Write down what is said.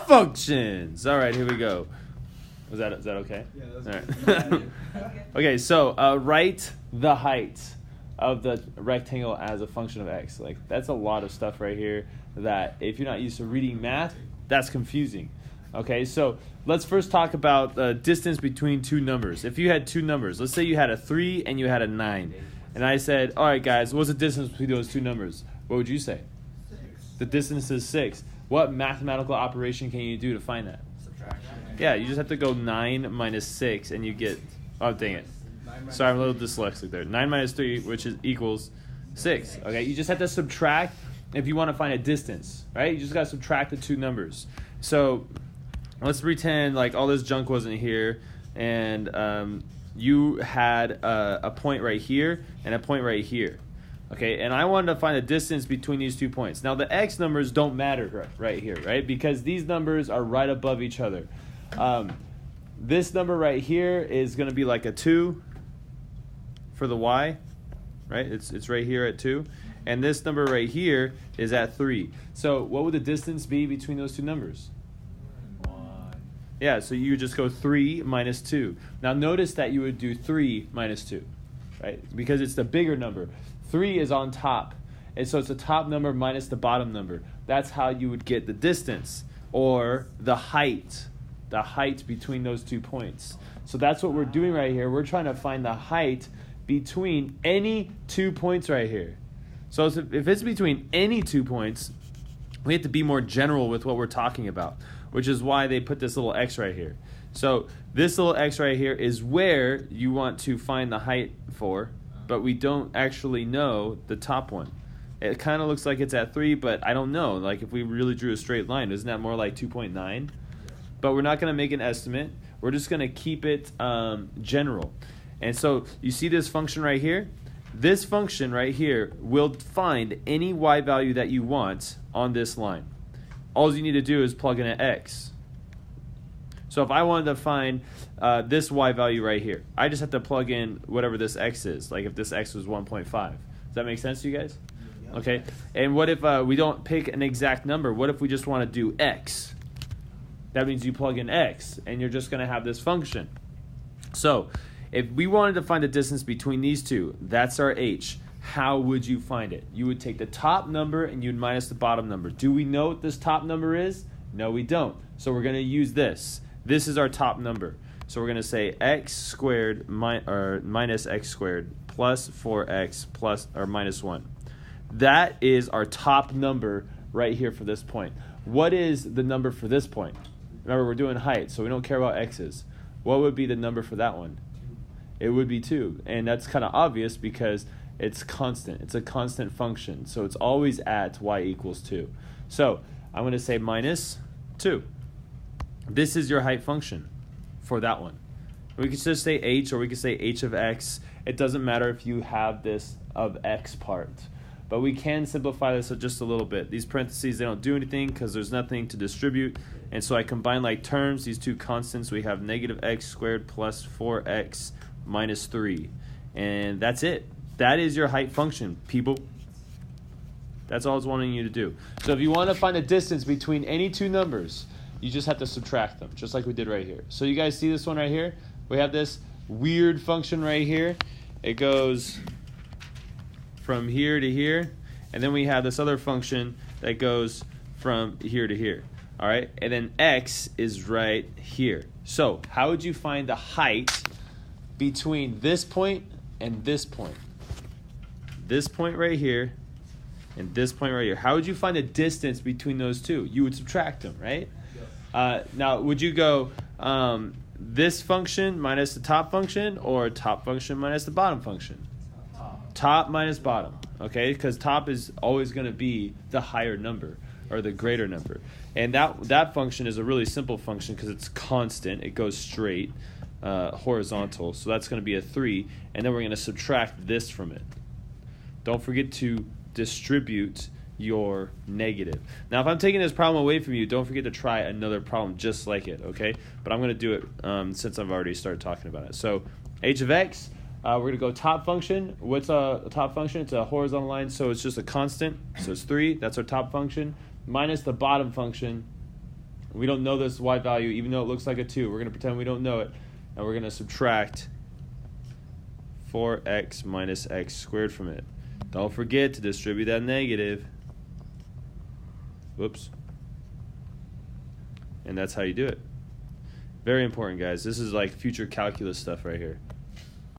functions. All right, here we go. Is that okay? Yeah, that's all right. Okay, so write the height of the rectangle as a function of x. Like, that's a lot of stuff right here that if you're not used to reading math, that's confusing. Okay, so let's first talk about the distance between two numbers. If you had two numbers, let's say you had a 3 and you had a 9, and I said, all right, guys, what's the distance between those two numbers? What would you say? 6. The distance is 6. What mathematical operation can you do to find that? Subtraction. Yeah, you just have to go 9 minus 6, and you get, oh, dang it. Sorry, I'm a little dyslexic there. 9 minus 3, which is equals 6. Okay, you just have to subtract if you want to find a distance, right? You just got to subtract the two numbers. So let's pretend like all this junk wasn't here, and you had a point right here and a point right here. Okay, and I wanted to find the distance between these 2 points. Now, the x numbers don't matter right here, right? Because these numbers are right above each other. This number right here is going to be like a 2 for the y, right? It's right here at 2. And this number right here is at 3. So what would the distance be between those two numbers? 1. Yeah, so you would just go 3 minus 2. Now, notice that you would do 3 minus 2, right? Because it's the bigger number. 3 is on top, and so it's the top number minus the bottom number. That's how you would get the distance, or the height between those 2 points. So that's what we're doing right here. We're trying to find the height between any 2 points right here. So if it's between any 2 points, we have to be more general with what we're talking about, which is why they put this little x right here. So this little x right here is where you want to find the height for, but we don't actually know the top one. It kind of looks like it's at 3, but I don't know. Like, if we really drew a straight line, isn't that more like 2.9? But we're not going to make an estimate. We're just going to keep it general. And so you see this function right here? This function right here will find any y value that you want on this line. All you need to do is plug in an x. So if I wanted to find this y value right here, I just have to plug in whatever this x is. Like if this x was 1.5. Does that make sense to you guys? Yeah. Okay. And what if we don't pick an exact number? What if we just want to do x? That means you plug in x, and you're just going to have this function. So if we wanted to find the distance between these two, that's our h. How would you find it? You would take the top number and you'd minus the bottom number. Do we know what this top number is? No, we don't. So we're going to use this. This is our top number. So we're going to say x squared minus x squared plus 4x plus or minus 1. That is our top number right here for this point. What is the number for this point? Remember, we're doing height, so we don't care about x's. What would be the number for that one? It would be 2. And that's kind of obvious because it's constant. It's a constant function. So it's always at y equals 2. So I'm going to say minus 2. This is your height function for that one. We could just say h, or we could say h of x. It doesn't matter if you have this of x part. But we can simplify this just a little bit. These parentheses, they don't do anything because there's nothing to distribute. And so I combine like terms, these two constants. We have negative x squared plus 4x minus 3. And that's it. That is your height function, people. That's all it's wanting you to do. So if you want to find a distance between any two numbers, you just have to subtract them, just like we did right here. So you guys see this one right here? We have this weird function right here. It goes from here to here. And then we have this other function that goes from here to here. All right? And then x is right here. So how would you find the height between this point and this point? This point right here and this point right here. How would you find the distance between those two? You would subtract them, right? Now, would you go this function minus the top function, or top function minus the bottom function? Top minus bottom, okay? Because top is always going to be the higher number, or the greater number. And that function is a really simple function because it's constant. It goes straight, horizontal. So that's going to be a 3. And then we're going to subtract this from it. Don't forget to distribute your negative. Now, if I'm taking this problem away from you, don't forget to try another problem just like it, okay? But I'm going to do it since I've already started talking about it. So h of x, we're going to go top function. What's a top function? It's a horizontal line, so it's just a constant. So it's 3. That's our top function. Minus the bottom function, We don't know this y value, even though it looks like a 2. We're going to pretend we don't know it, and we're going to subtract 4x minus x squared from it. Don't forget to distribute that negative. Whoops. And that's how you do it. Very important, guys. This is like future calculus stuff right here.